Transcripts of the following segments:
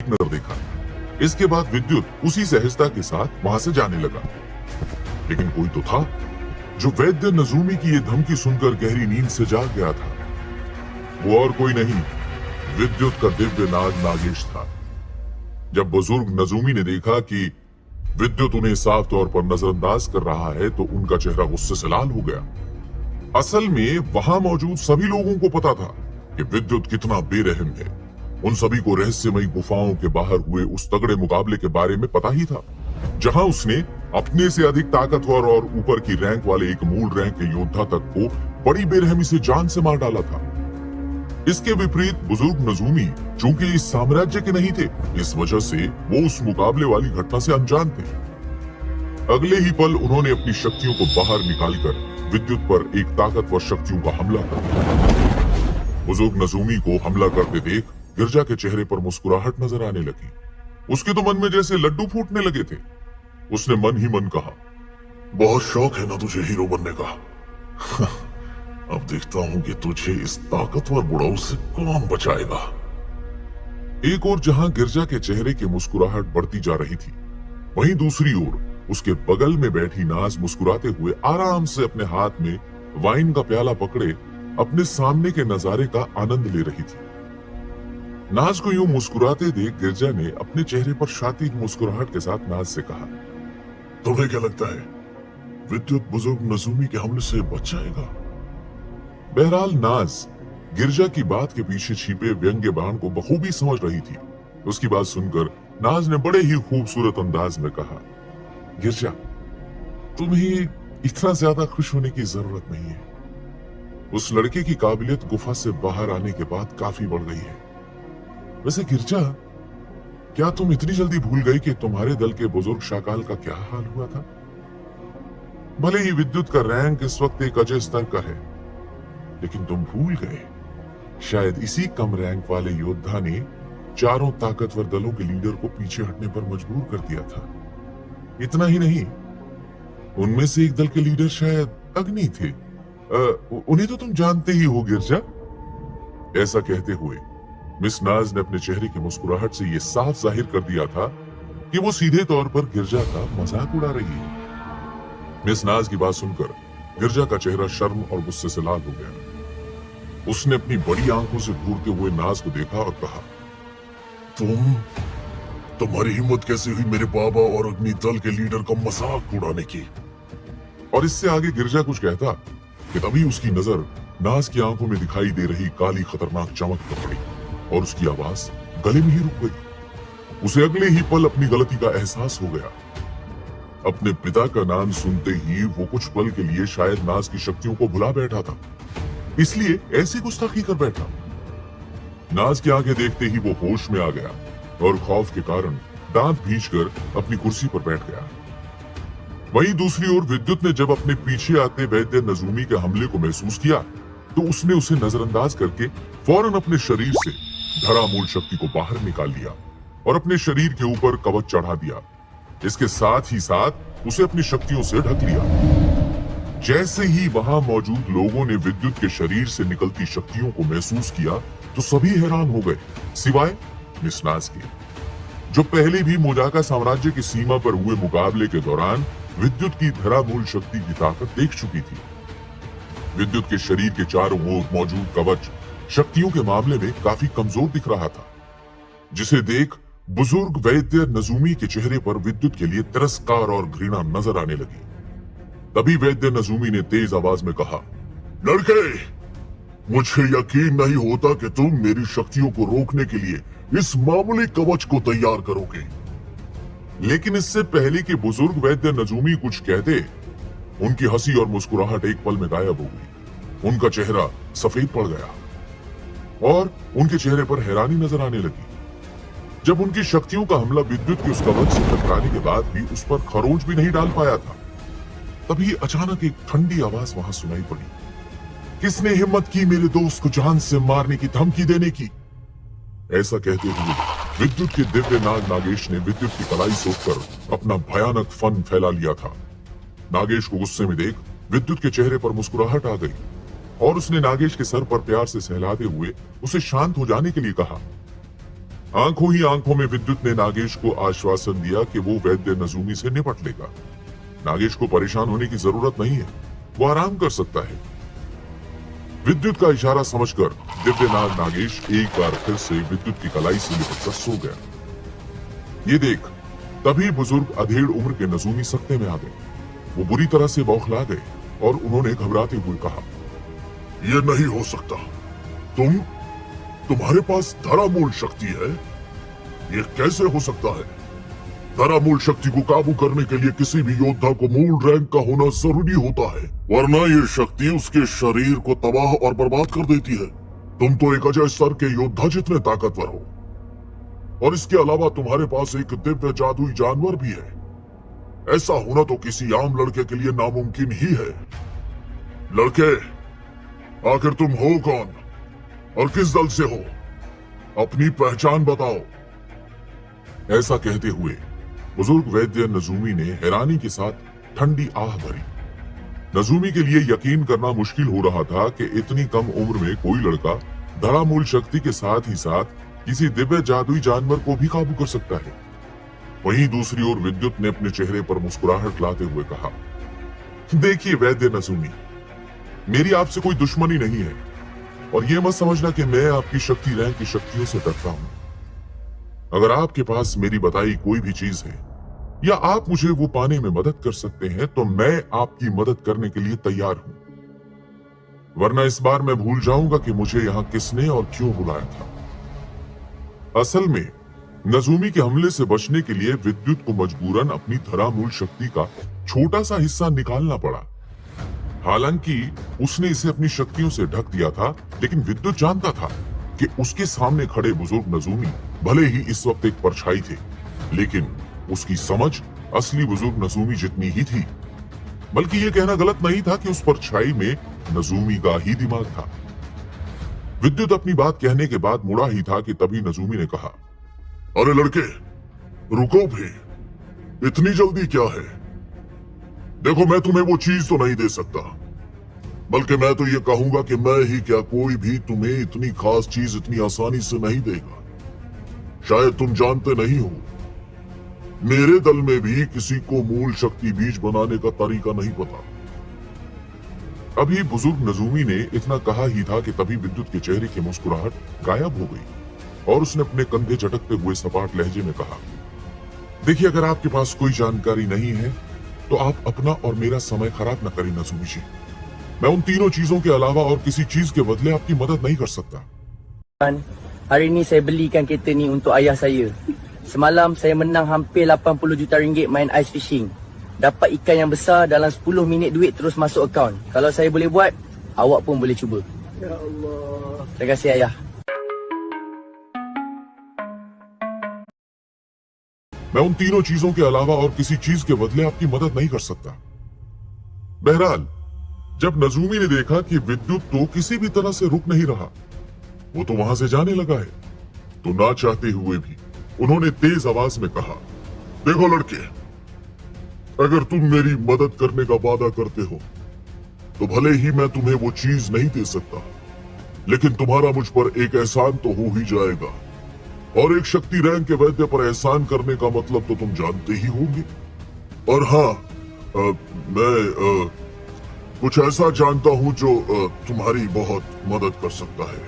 नजर देखा। इसके बाद विद्युत उसी सहजता के साथ वहां से जाने लगा। लेकिन कोई तो था जो वैद्य नजूमी की ये धमकी सुनकर गहरी नींद से जाग गया था। वो और कोई नहीं, विद्युत का दिव्य नाग नागेश था। जब बुजुर्ग नजूमी ने देखा कि विद्युत उन्हें साफ तौर पर नजरअंदाज कर रहा है तो उनका चेहरा गुस्से से लाल हो गया। असल में वहां मौजूद सभी लोगों को पता था कि विद्युत कितना बेरहम है। उन सभी को रहस्यमयी गुफाओं के बाहर हुए उस तगड़े मुकाबले के बारे में पता ही था, जहां उसने अपने से अधिक ताकतवर और ऊपर की रैंक वाले एक मूल रैंक के योद्धा तक को बड़ी बेरहमी से जान से मार डाला था। इसके विपरीत बुजुर्ग नजूमी चूंकि इस साम्राज्य के नहीं थे, इस वजह से वो उस मुकाबले वाली घटना से अनजान थे। अगले ही पल उन्होंने अपनी शक्तियों को बाहर निकालकर विद्युत पर एक ताकतवर शक्तियों का हमला कर दिया। बुजुर्ग नजूमी को हमला करते देख गिरजा के चेहरे पर मुस्कुराहट नजर आने लगी। उसके तो मन में जैसे लड्डू फूटने लगे थे। उसने मन ही मन कहा, बहुत शौक है ना तुझे हीरो बनने का। अब देखता हूं कि तुझे इस ताकतवर बुढ़ाऊ से कौन बचाएगा। एक ओर जहां गिरजा के चेहरे की मुस्कुराहट बढ़ती जा रही थी, वहीं दूसरी ओर उसके बगल में बैठी नाज मुस्कुराते हुए आराम से अपने हाथ में वाइन का प्याला पकड़े अपने सामने के नजारे का आनंद ले रही थी। नाज को यूं मुस्कुराते देख गिरजा ने अपने चेहरे पर शातिक मुस्कुराहट के साथ नाज से कहा, तुम्हें क्या लगता है विद्युत बुजुर्ग नजूमी के हमले से बच जाएगा? बहरहाल नाज गिरजा की बात के पीछे छिपे व्यंग्य बाण को बखूबी समझ रही थी। उसकी बात सुनकर नाज ने बड़े ही खूबसूरत अंदाज में कहा, गिरजा, तुम्हें इतना ज्यादा खुश होने की जरूरत नहीं है। उस लड़के की काबिलियत गुफा से बाहर आने के बाद काफी बढ़ गई है। वैसे गिरजा, क्या तुम इतनी जल्दी भूल गई कि तुम्हारे दल के बुजुर्ग शाकाल का क्या हाल हुआ था? भले ही विद्युत का रैंक इस वक्त एक अजय स्तर का है, लेकिन तुम भूल गए शायद इसी कम रैंक वाले योद्धा ने चारों ताकतवर दलों के लीडर को पीछे हटने पर मजबूर कर दिया था। इतना ही नहीं, उनमें से एक दल के लीडर शायद अग्नि थे। उन्हें तो तुम जानते ही हो गिरजा। ऐसा कहते हुए मिस नाज ने अपने चेहरे की मुस्कुराहट से यह साफ जाहिर कर दिया था कि वो सीधे तौर पर गिरजा का मजाक उड़ा रही है। मिस नाज की बात सुनकर गिरजा का चेहरा शर्म और गुस्से से लाल हो गया। उसने अपनी बड़ी आंखों से घूरते हुए नाज को देखा और कहा, तुम्हारी हिम्मत कैसे हुई मेरे बाबा और अग्नि दल के लीडर का मजाक उड़ाने की? और इससे आगे गिरजा कुछ कहता कि तभी उसकी नजर नाज की आंखों में दिखाई दे रही काली खतरनाक चमक पर पड़ी और उसकी आवाज गले में ही रुक गई। उसे अगले ही पल अपनी गलती का एहसास हो गया। अपने पिता का नाम सुनते ही वो कुछ पल के लिए शायद नाज की शक्तियों को भुला बैठा था, इसलिए ऐसी गुस्ताखी कर बैठा। नाज के आगे देखते ही वो होश में आ गया और खौफ के कारण दांत भींचकर अपनी कुर्सी पर बैठ गया। वहीं दूसरी ओर विद्युत ने जब अपने पीछे आते वैद्य नजूमी के हमले को महसूस किया तो उसने उसे नजरअंदाज करके फौरन अपने शरीर से धरामूल शक्ति को बाहर निकाल लिया और अपने शरीर के ऊपर कवच चढ़ा दिया। इसके साथ ही साथ उसे अपनी शक्तियों से ढक लिया। जैसे ही वहां मौजूद लोगों ने विद्युत के शरीर से निकलती शक्तियों को महसूस किया तो सभी हैरान हो गए, सिवाय मिस नाज के, जो पहले भी मोजाका साम्राज्य की सीमा पर हुए मुकाबले के दौरान विद्युत की धरामूल शक्ति की ताकत देख चुकी थी। विद्युत के शरीर के चारों ओर मौजूद कवच शक्तियों के मामले में काफी कमजोर दिख रहा था, जिसे देख बुजुर्ग वैद्य नजूमी के चेहरे पर विद्युत के लिए तिरस्कार और घृणा नजर आने लगी। तभी वैद्य नजूमी ने तेज आवाज में कहा, लड़के, मुझे यकीन नहीं होता कि तुम मेरी शक्तियों को रोकने के लिए इस मामूली कवच को तैयार करोगे। लेकिन इससे पहले कि बुजुर्ग वैद्य नजूमी कुछ कहते, उनकी हंसी और मुस्कुराहट एक पल में गायब हो गई। उनका चेहरा सफेद पड़ गया और उनके चेहरे पर हैरानी नजर आने लगी। जब उनकी शक्तियों का हमला विद्युत के उस कवच से टकराने के बाद भी उस पर खरोंच भी नहीं डाल पाया था, तभी अचानक एक ठंडी आवाज वहां सुनाई पड़ी। किसने हिम्मत की मेरे दोस्त को जान से मारने की धमकी देने की? ऐसा कहते हुए विद्युत के दिव्य नाग नागेश ने विद्युत की कलाई सोखकर अपना भयानक फन फैला लिया था। नागेश को गुस्से में देख विद्युत के चेहरे पर मुस्कुराहट आ गई और उसने नागेश के सर पर प्यार से सहलाते हुए उसे शांत हो जाने के लिए कहा। आंखों ही आंखों में विद्युत ने नागेश को आश्वासन दिया कि वो वैद्य नजूमी से निपट लेगा। नागेश को परेशान होने की जरूरत नहीं है, वो आराम कर सकता है। विद्युत का इशारा समझकर दिव्यनाग नागेश एक बार फिर से विद्युत की कलाई से लिपटकर सो गया। ये देख तभी बुजुर्ग अधेड़ उम्र के नजूमी सत्ते में आ गए। वो बुरी तरह से बौखला गए और उन्होंने घबराते हुए कहा, यह नहीं हो सकता। तुम्हारे पास धरामूल शक्ति है? यह कैसे हो सकता है? धरामूल शक्ति को काबू करने के लिए किसी भी योद्धा को मूल रैंक का होना जरूरी होता है, वरना यह शक्ति उसके शरीर को तबाह और बर्बाद कर देती है। तुम तो एक अजय स्तर के योद्धा जितने ताकतवर हो, और इसके अलावा तुम्हारे पास एक दिव्य जादुई जानवर भी है। ऐसा होना तो किसी आम लड़के के लिए नामुमकिन ही है। लड़के, आखिर तुम हो कौन और किस दल से हो? अपनी पहचान बताओ। ऐसा कहते हुए बुजुर्ग वैद्य नजूमी ने हैरानी के साथ ठंडी आह भरी। नजूमी के लिए यकीन करना मुश्किल हो रहा था कि इतनी कम उम्र में कोई लड़का धरामूल शक्ति के साथ ही साथ किसी दिव्य जादुई जानवर को भी काबू कर सकता है। वहीं दूसरी ओर विद्युत ने अपने चेहरे पर मुस्कुराहट लाते हुए कहा, देखिए वैद्य नजूमी, मेरी आपसे कोई दुश्मनी नहीं है, और यह मत समझना कि मैं आपकी शक्ति रैंक की शक्तियों से डरता हूं। अगर आपके पास मेरी बताई कोई भी चीज है या आप मुझे वो पाने में मदद कर सकते हैं तो मैं आपकी मदद करने के लिए तैयार हूं, वरना इस बार मैं भूल जाऊंगा कि मुझे यहां किसने और क्यों बुलाया था। असल में नजूमी के हमले से बचने के लिए विद्युत को मजबूरन अपनी धरामूल शक्ति का छोटा सा हिस्सा निकालना पड़ा। हालांकि उसने इसे अपनी शक्तियों से ढक दिया था, लेकिन विद्युत जानता था कि उसके सामने खड़े बुजुर्ग नजूमी भले ही इस वक्त एक परछाई थे, लेकिन उसकी समझ असली बुजुर्ग नजूमी जितनी ही थी। बल्कि यह कहना गलत नहीं था कि उस परछाई में नजूमी का ही दिमाग था। विद्युत अपनी बात कहने के बाद मुड़ा ही था कि तभी नजूमी ने कहा, अरे लड़के, रुको भी, इतनी जल्दी क्या है? देखो, मैं तुम्हें वो चीज तो नहीं दे सकता, बल्कि मैं तो ये कहूंगा कि मैं ही क्या, कोई भी तुम्हें इतनी खास चीज इतनी आसानी से नहीं देगा। शायद तुम जानते नहीं हो, मेरे दल में भी किसी को मूल शक्ति बीज बनाने का तरीका नहीं पता। अभी बुजुर्ग नजूमी ने इतना कहा ही था कि तभी विद्युत के चेहरे की मुस्कुराहट गायब हो गई और उसने अपने कंधे झटकते हुए सपाट लहजे में कहा, देखिए, अगर आपके पास कोई जानकारी नहीं है तो आप अपना और मेरा समय खराब न करें नजूमी जी। मैं उन तीनों चीजों के अलावा और किसी चीज के बदले आपकी मदद नहीं कर सकता। Hari ini saya belikan kereta ni untuk ayah saya. Semalam saya menang hampir 80 juta ringgit main ice fishing. Dapat ikan yang besar, dalam 10 minit duit terus masuk akaun. Kalau saya boleh buat, awak pun boleh cuba. Ya Allah. Terima kasih ayah. मैं उन तीनों चीजों के अलावा और किसी चीज के बदले आपकी मदद नहीं कर सकता। बहरहाल, जब नजूमी ने देखा कि विद्युत तो किसी भी तरह से रुक नहीं रहा, वो तो वहां से जाने लगा है, तो ना चाहते हुए भी उन्होंने तेज आवाज में कहा, देखो लड़के, अगर तुम मेरी मदद करने का वादा करते हो तो भले ही मैं तुम्हें वो चीज नहीं दे सकता, लेकिन तुम्हारा मुझ पर एक एहसान तो हो ही जाएगा। और एक शक्ति रैंक के वैद्य पर एहसान करने का मतलब तो तुम जानते ही होंगे। और हाँ, मैं कुछ ऐसा जानता हूं जो तुम्हारी बहुत मदद कर सकता है।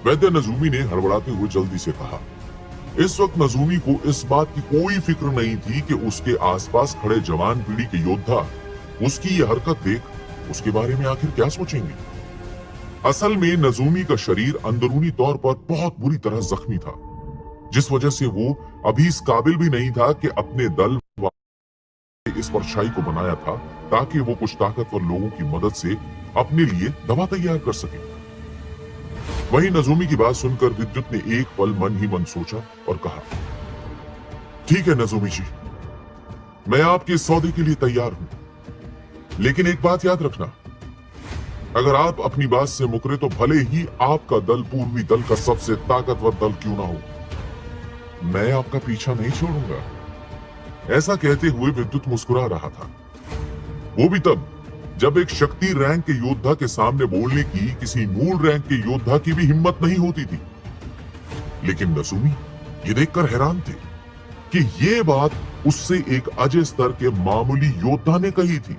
वैद्य नजूमी ने हड़बड़ाते हुए जल्दी से कहा। इस वक्त नजूमी को इस बात की कोई फिक्र नहीं थी कि उसके आसपास खड़े जवान पीढ़ी के योद्धा उसकी ये हरकत देख उसके बारे में आखिर क्या सोचेंगे। असल में नजूमी का शरीर अंदरूनी तौर पर बहुत बुरी तरह जख्मी था, जिस वजह से वो अभी इस काबिल भी नहीं था कि अपने दल इस परछाई को बनाया था ताकि वो कुछ ताकतवर लोगों की मदद से अपने लिए दवा तैयार कर सके। वहीं नजूमी की बात सुनकर विद्युत ने एक पल मन ही मन सोचा और कहा, ठीक है नजूमी जी, मैं आपके इस सौदे के लिए तैयार हूं, लेकिन एक बात याद रखना, अगर आप अपनी बात से मुकरे तो भले ही आपका दल पूर्वी दल का सबसे ताकतवर दल क्यों ना हो, मैं आपका पीछा नहीं छोड़ूंगा। ऐसा कहते हुए विद्युत मुस्कुरा रहा था, वो भी तब जब एक शक्ति रैंक के योद्धा के सामने बोलने की किसी मूल रैंक के योद्धा की भी हिम्मत नहीं होती थी। लेकिन नजूमी ये देखकर हैरान थे कि ये बात उससे एक अजय स्तर के मामूली योद्धा ने कही थी।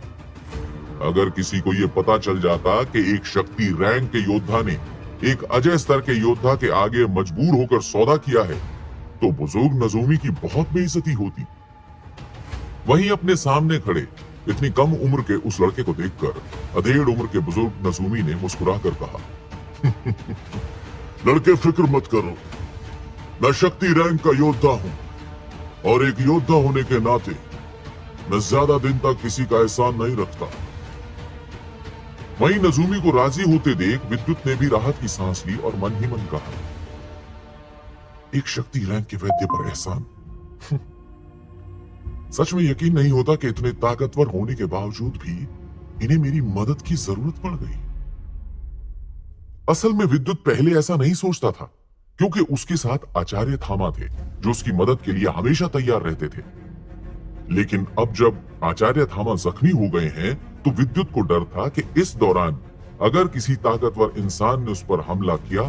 अगर किसी को यह पता चल जाता कि एक शक्ति रैंक के योद्धा ने एक अजय स्तर के योद्धा के आगे मजबूर होकर सौदा किया है, तो बुजुर्ग नजूमी की बहुत बेइज्जती होती। वहीं अपने सामने खड़े इतनी कम उम्र के उस लड़के को देखकर अधेड़ उम्र के बुजुर्ग नजूमी ने मुस्कुराकर कहा, लड़के फिक्र मत करो, मैं शक्ति रैंक का योद्धा हूं और एक योद्धा होने के नाते मैं ज्यादा दिन तक किसी का एहसान नहीं रखता। वहीं नजूमी को राजी होते देख विद्युत ने भी राहत की सांस ली और मन ही मन कहा, एक शक्ति रैंक के वैद्य पर एहसान। सच में यकीन नहीं होता कि इतने ताकतवर होने के बावजूद भी इन्हें मेरी मदद की जरूरत पड़ गई। असल में विद्युत पहले ऐसा नहीं सोचता था, क्योंकि उसके साथ आचार्य थामा थे जो उसकी मदद के लिए हमेशा तैयार रहते थे। लेकिन अब जब आचार्य थामा जख्मी हो गए हैं, तो विद्युत को डर था कि इस दौरान अगर किसी ताकतवर इंसान ने उस पर हमला किया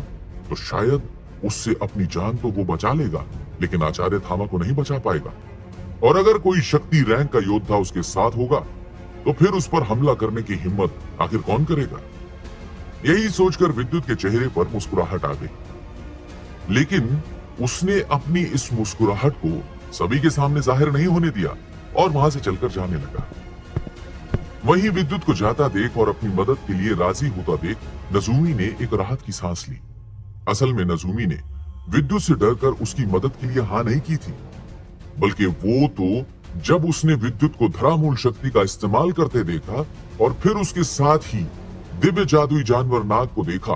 तो शायद उससे अपनी जान तो वो बचा लेगा, लेकिन आचार्य थामा को नहीं बचा पाएगा। और अगर कोई शक्ति रैंक का योद्धा उसके साथ होगा तो फिर उस पर हमला करने की हिम्मत आखिर कौन करेगा। यही सोचकर विद्युत के चेहरे पर मुस्कुराहट आ गई, लेकिन उसने अपनी इस मुस्कुराहट को सभी के सामने जाहिर नहीं होने दिया और वहां से चलकर जाने लगा। वहीं विद्युत को जाता देख और अपनी मदद के लिए राजी होता देख नजूमी ने एक राहत की सांस ली। असल में नजूमी ने विद्युत से डरकर उसकी मदद के लिए हाँ नहीं की थी, बल्कि वो तो जब उसने विद्युत को धरामूल शक्ति का इस्तेमाल करते देखा और फिर उसके साथ ही दिव्य जादुई जानवर नाग को देखा,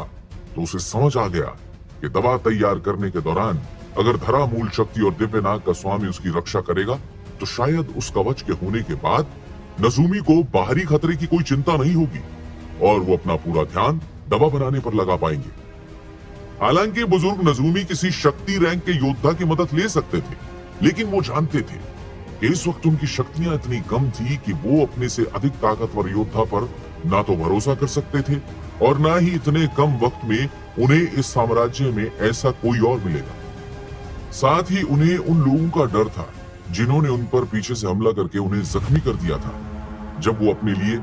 तो उसे समझ आ गया कि दवा तैयार करने के दौरान अगर धरामूल शक्ति और दिव्य नाग का स्वामी उसकी रक्षा करेगा तो शायद उस कवच के होने के बाद नजूमी को बाहरी खतरे की कोई चिंता नहीं होगी और वो अपना पूरा ध्यान दवा बनाने पर लगा पाएंगे। हालांकि बुजुर्ग नजूमी किसी शक्ति रैंक के योद्धा की मदद ले सकते थे, लेकिन वो जानते थे कि इस वक्त उनकी शक्तियां इतनी कम थी कि वो अपने से अधिक ताकतवर योद्धा पर ना तो भरोसा कर सकते थे और ना ही इतने कम वक्त में उन्हें इस साम्राज्य में ऐसा कोई और मिलेगा। साथ ही उन्हें उन लोगों का डर था जिन्होंने उन पर पीछे से हमला करके उन्हें जख्मी कर दिया था जब वो अपने लिए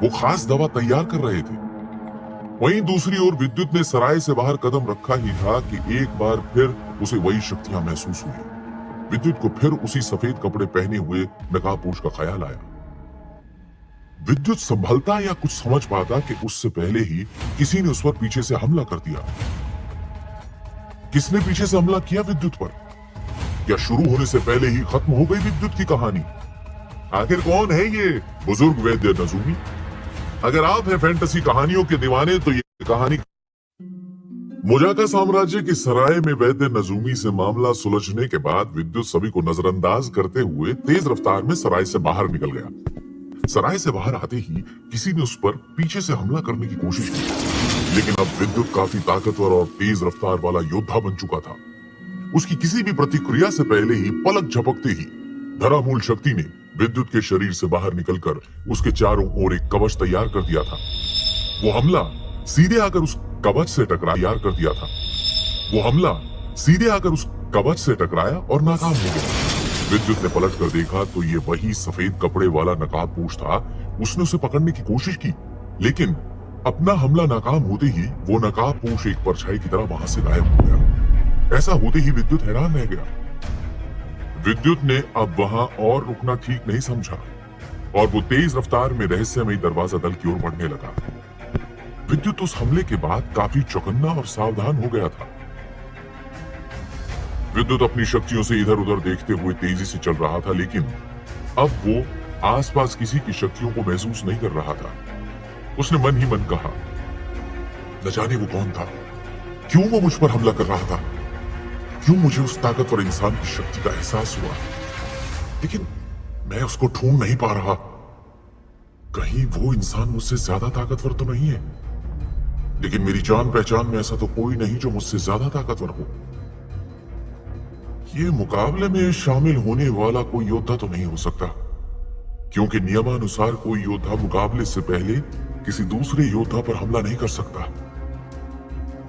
वो खास दवा तैयार कर रहे थे। वहीं दूसरी ओर विद्युत ने सराय से बाहर कदम रखा ही था कि एक बार फिर उसे वही शक्तियां महसूस हुई। विद्युत को फिर उसी सफेद कपड़े पहने हुए नकाबपोश का ख्याल आया। विद्युत संभलता या कुछ समझ पाता कि उससे पहले ही किसी ने उस पर पीछे से हमला कर दिया। किसने पीछे से हमला किया विद्युत पर? क्या शुरू होने से पहले ही खत्म हो गई विद्युत की कहानी? आखिर कौन है ये बुजुर्ग वैद्य नजूमी? अगर आप हैं फैंटेसी कहानियों के दीवाने तो ये कहानी मोजाका साम्राज्य की सराय में वैद्य नजूमी से मामला सुलझने के बाद विद्युत सभी को नजरअंदाज करते हुए तेज रफ्तार में सराय से बाहर निकल गया। सराय से बाहर आते ही किसी ने उस पर पीछे से हमला करने की कोशिश की, लेकिन अब विद्युत काफी ताकतवर और तेज रफ्तार वाला योद्धा बन चुका था। उसकी किसी भी प्रतिक्रिया से पहले ही पलक झपकते ही धरामूल शक्ति ने विद्युत के शरीर से बाहर निकलकर उसके चारों ओर एक कवच तैयार कर दिया था। वो हमला सीधे आकर उस कवच से टकराया कर दिया था। वो हमला सीधे आकर उस कवच से टकराया और नाकाम हो गया। विद्युत ने पलट कर देखा तो ये वही सफेद कपड़े वाला नकाबपोश था। उसने उसे पकड़ने की कोशिश की, लेकिन अपना हमला नाकाम होते ही वो नकाबपोश एक परछाई की तरह वहां से गायब हो गया। ऐसा होते ही विद्युत हैरान रह गया। विद्युत ने अब वहां और रुकना ठीक नहीं समझा और वो तेज रफ्तार में रहस्यमयी दरवाजा दल की ओर बढ़ने लगा। विद्युत उस हमले के बाद काफी चौकन्ना और सावधान हो गया था। विद्युत अपनी शक्तियों से इधर उधर देखते हुए तेजी से चल रहा था, लेकिन अब वो आसपास किसी की शक्तियों को महसूस नहीं कर रहा था। उसने मन ही मन कहा, न जाने वो कौन था, क्यों वो मुझ पर हमला कर रहा था, क्यों मुझे उस ताकतवर इंसान की शक्ति का एहसास हुआ, लेकिन मैं उसको ढूंढ नहीं पा रहा। कहीं वो इंसान मुझसे ज्यादा ताकतवर तो नहीं है, लेकिन मेरी जान पहचान में ऐसा तो कोई नहीं जो मुझसे ज्यादा ताकतवर हो। ये मुकाबले में शामिल होने वाला कोई योद्धा तो नहीं हो सकता, क्योंकि नियमानुसार कोई योद्धा मुकाबले से पहले किसी दूसरे योद्धा पर हमला नहीं कर सकता।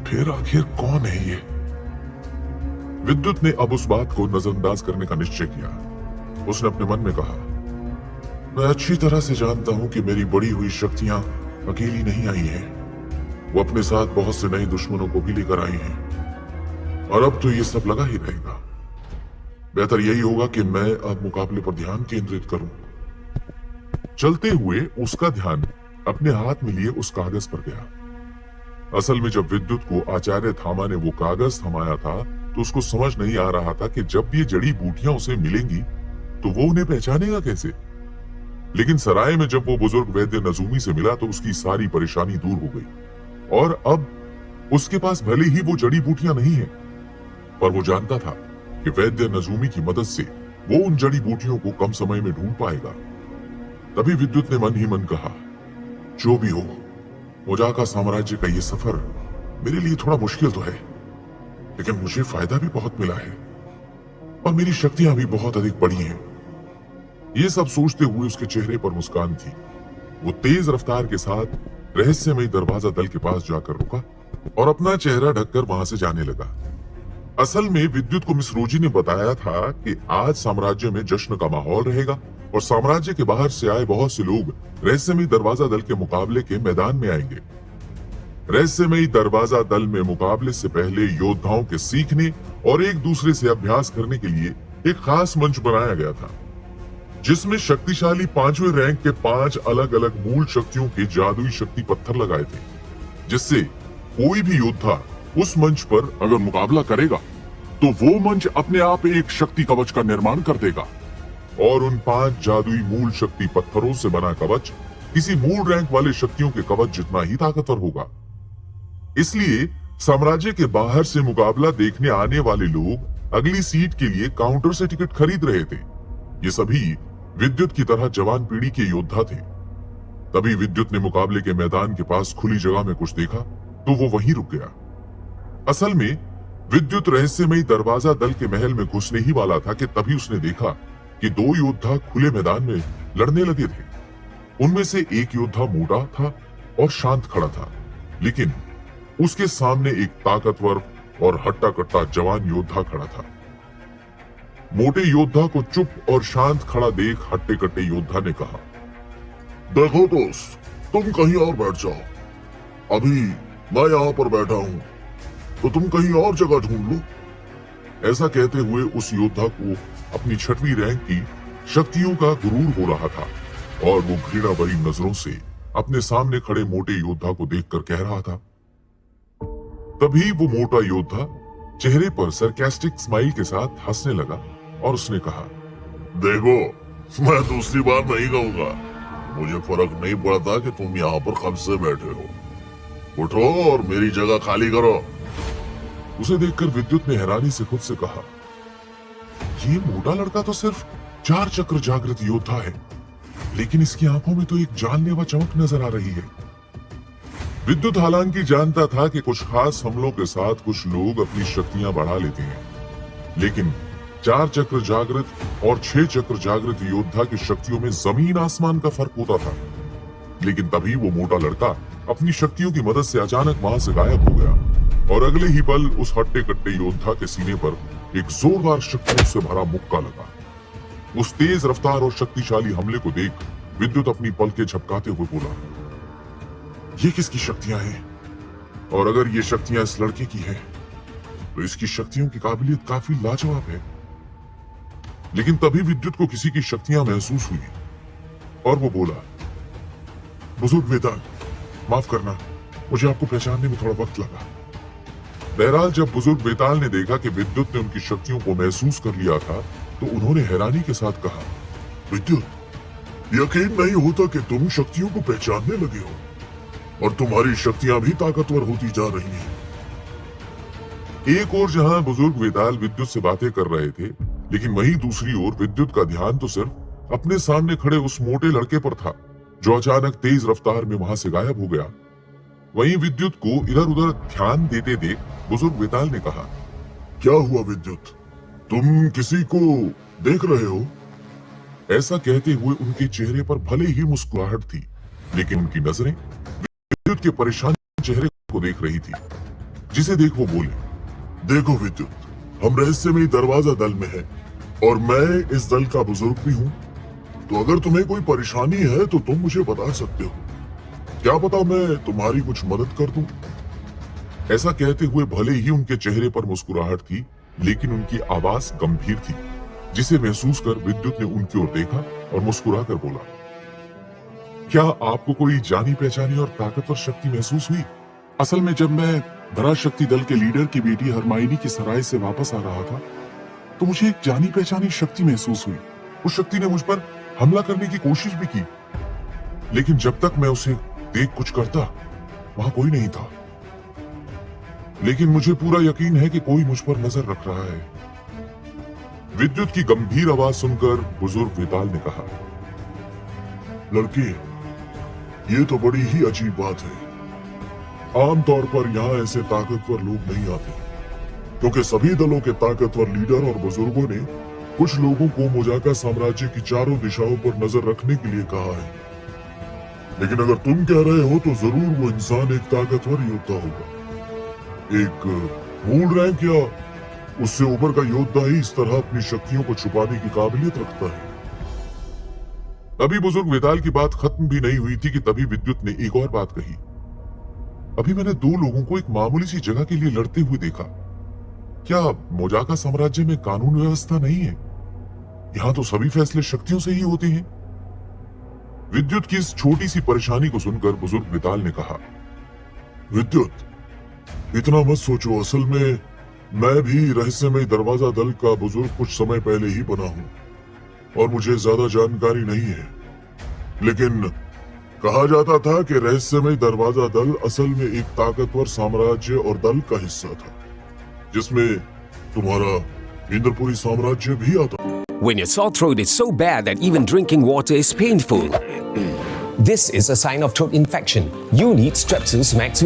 फिर आखिर कौन है ये? विद्युत ने अब उस बात को नजरअंदाज करने का निश्चय किया। उसने अपने मन में कहा, मैं अच्छी तरह से जानता हूं कि मेरी बढ़ी हुई शक्तियां अकेली नहीं आई हैं। वो अपने साथ बहुत से नए दुश्मनों को भी लेकर आई हैं। और अब तो ये सब लगा ही रहेगा। बेहतर यही होगा कि मैं अब मुकाबले पर ध्यान केंद्रित करूं। चलते हुए उसका ध्यान अपने हाथ में लिए उस कागज पर गया। असल में जब विद्युत को आचार्य थामा ने वो कागज थमाया था तो उसको समझ नहीं आ रहा था कि जब ये जड़ी बूटियां उसे मिलेंगी तो वो उन्हें पहचानेगा कैसे। लेकिन सराय में जब वो बुजुर्ग वैद्य नजूमी से मिला तो उसकी सारी परेशानी दूर हो गई। और अब उसके पास भले ही वो जड़ी बूटियां नहीं है, पर वो जानता था कि वैद्य नजूमी की मदद से वो उन जड़ी बूटियों को कम समय में ढूंढ पाएगा। तभी विद्युत ने मन ही मन कहा, जो भी हो, मोजाका साम्राज्य का ये सफर मेरे लिए थोड़ा मुश्किल तो है, लेकिन मुझे फायदा भी बहुत मिला है और मेरी शक्तियां भी बहुत अधिक बढ़ी हैं। ये सब सोचते हुए उसके चेहरे पर मुस्कान थी। वो तेज रफ्तार के साथ रहस्यमयी दरवाजा दल के पास जाकर रुका और अपना चेहरा ढककर वहां से जाने लगा। असल में विद्युत को मिस रोजी ने बताया था कि आज साम्राज्य में जश्न का माहौल रहेगा और साम्राज्य के बाहर से आए बहुत से लोग रहस्यमयी दरवाजा दल के मुकाबले के मैदान में आएंगे। रहस्यमयी दरवाजा दल में मुकाबले से पहले योद्धाओं के सीखने और एक दूसरे से अभ्यास करने के लिए एक खास मंच बनाया गया था, जिसमें शक्तिशाली 5वें रैंक के 5 अलग अलग मूल शक्तियों के जादुई शक्ति पत्थर लगाए थे, जिससे कोई भी योद्धा उस मंच पर अगर मुकाबला करेगा तो वो मंच अपने आप एक शक्ति कवच का निर्माण कर देगा और उन 5 जादुई मूल शक्ति पत्थरों से बना कवच किसी मूल रैंक वाले शक्तियों के कवच जितना ही ताकतवर होगा। इसलिए साम्राज्य के बाहर से मुकाबला देखने आने वाले लोग अगली सीट के लिए काउंटर से टिकट खरीद रहे थे। ये सभी विद्युत की तरह जवान पीढ़ी के योद्धा थे। तभी विद्युत ने मुकाबले के मैदान के पास खुली जगह में कुछ देखा तो वो वहीं रुक गया। असल में विद्युत रहस्यमयी दरवाजा दल के महल में घुसने ही वाला था कि तभी उसने देखा कि 2 योद्धा खुले मैदान में लड़ने लगे थे। उनमें से एक योद्धा मोटा था और शांत खड़ा था, लेकिन उसके सामने एक ताकतवर और हट्टा कट्टा जवान योद्धा खड़ा था। मोटे योद्धा को चुप और शांत खड़ा देख हट्टे कट्टे योद्धा ने कहा, देखो दोस्त, तुम कहीं और बैठ जाओ। अभी मैं यहाँ पर बैठा हूं तो तुम कहीं और जगह ढूंढ लो। ऐसा कहते हुए उस योद्धा को अपनी 6वीं रैंक की शक्तियों का गुरूर हो रहा था और वो घृणा भरी नजरों से अपने सामने खड़े मोटे योद्धा को देखकर कह रहा था। तभी वो मोटा योद्धा चेहरे पर सरकास्टिक स्माइल के साथ हंसने लगा और उसने कहा, देखो, मैं दूसरी बार नहीं कहूंगा। मुझे फर्क नहीं पड़ता कि तुम यहाँ पर कब से बैठे हो। उठो और मेरी जगह खाली करो। उसे देखकर विद्युत ने हैरानी से खुद से कहा, ये मोटा लड़का तो सिर्फ 4 चक्र जागृत योद्धा है, लेकिन इसकी आंखों में तो एक जानलेवा चमक नजर आ रही है। विद्युत हालांकि जानता था कि कुछ खास हमलों के साथ कुछ लोग अपनी शक्तियां बढ़ा लेते हैं, लेकिन 4 चक्र जागृत और 6 चक्र जागृत योद्धा की शक्तियों में जमीन आसमान का फर्क होता था। लेकिन तभी वो मोटा लड़का अपनी शक्तियों की मदद से अचानक वहां से गायब हो गया और अगले ही पल उस हट्टे कट्टे योद्धा के सीने पर एक जोरदार शक्तियों से भरा मुक्का लगा। उस तेज रफ्तार और शक्तिशाली हमले को देख विद्युत अपनी पलकें झपकाते हुए बोला, ये किसकी शक्तियां हैं? और अगर ये शक्तियां इस लड़के की हैं, तो इसकी शक्तियों की काबिलियत काफी लाजवाब है। लेकिन तभी विद्युत को किसी की शक्तियां महसूस हुई और वो बोला, बुजुर्ग वेताल, माफ करना, मुझे आपको पहचानने में थोड़ा वक्त लगा। बहरहाल जब बुजुर्ग वेताल ने देखा कि विद्युत ने उनकी शक्तियों को महसूस कर लिया था तो उन्होंने हैरानी के साथ कहा, विद्युत, यकीन नहीं होता कि तुम शक्तियों को पहचानने लगे हो और तुम्हारी शक्तियां भी ताकतवर होती जा रही हैं। एक ओर जहां बुजुर्ग वेताल विद्युत से बातें कर रहे थे, लेकिन वहीं दूसरी ओर विद्युत का ध्यान तो सिर्फ अपने सामने खड़े उस मोटे लड़के पर था जो अचानक तेज रफ्तार में वहां से गायब हो गया। वहीं विद्युत को इधर उधर ध्यान देते देख बुजुर्ग वेताल ने कहा, क्या हुआ विद्युत, तुम किसी को देख रहे हो? ऐसा कहते हुए उनके चेहरे पर भले ही मुस्कुराहट थी, लेकिन उनकी नजरें विद्युत के परेशान चेहरे को देख रही थी, जिसे देख वो बोले, देखो विद्युत, हम रहस्यमयी दरवाजा दल में हैं और मैं इस दल का बुजुर्ग भी हूँ। तो अगर तुम्हें कोई परेशानी है तो तुम मुझे बता सकते हो। क्या पता मैं तुम्हारी कुछ मदद कर दूं। ऐसा कहते हुए भले ही उनके चेहरे पर मुस्कुराहट थी, लेकिन उनकी आवाज गंभीर थी, जिसे महसूस कर विद्युत ने उनकी ओर देखा और मुस्कुरा कर बोला, क्या आपको कोई जानी पहचानी और ताकतवर शक्ति महसूस हुई? असल में जब मैं पराशक्ति दल के लीडर की बेटी हरमाइनी की सराय से वापस आ रहा था, तो मुझे एक जानी पहचानी शक्ति महसूस हुई। उस शक्ति ने मुझ पर हमला करने की कोशिश भी की, लेकिन जब तक मैं उसे देख कुछ करता, वहां कोई नहीं था। लेकिन मुझे पूरा यकीन है कि कोई मुझ पर नजर रख रहा है। विद्युत की गंभीर आवाज सुनकर बुजुर्ग वेताल ने कहा, लड़की, ये तो बड़ी ही अजीब बात है। आमतौर पर यहाँ ऐसे ताकतवर लोग नहीं आते, क्योंकि सभी दलों के ताकतवर लीडर और बुजुर्गों ने कुछ लोगों को मोजाका साम्राज्य की चारों दिशाओं पर नजर रखने के लिए कहा है। लेकिन अगर तुम कह रहे हो तो जरूर वो इंसान एक ताकतवर योद्धा होगा, एक मूल रैंक या उससे ऊपर का योद्धा ही इस तरह अपनी शक्तियों को छुपाने की काबिलियत रखता है। अभी बुजुर्ग वेताल की बात खत्म भी नहीं हुई थी कि तभी विद्युत ने एक और बात कही, अभी मैंने दो लोगों को एक मामूली सी जगह के लिए लड़ते हुए देखा। क्या मोजाका साम्राज्य में कानून व्यवस्था नहीं है? यहाँ तो सभी फैसले शक्तियों से ही होते हैं। विद्युत की इस छोटी सी परेशानी को सुनकर बुजुर्ग वेताल ने कहा, विद्युत, इतना मत सोचो। असल में मैं भी रहस्यमय दरवाजा दल का बुजुर्ग कुछ समय पहले ही बना हूं और मुझे ज्यादा जानकारी नहीं है। लेकिन कहा जाता था कि रहस्यमय दरवाजा दल असल में एक ताकतवर साम्राज्य और दल का हिस्सा था, जिसमें तुम्हारा इंद्रपुरी साम्राज्य भी आता। When your sore throat is so bad that even drinking water is painful. This is a sign of throat infection. You need Strepsils Max with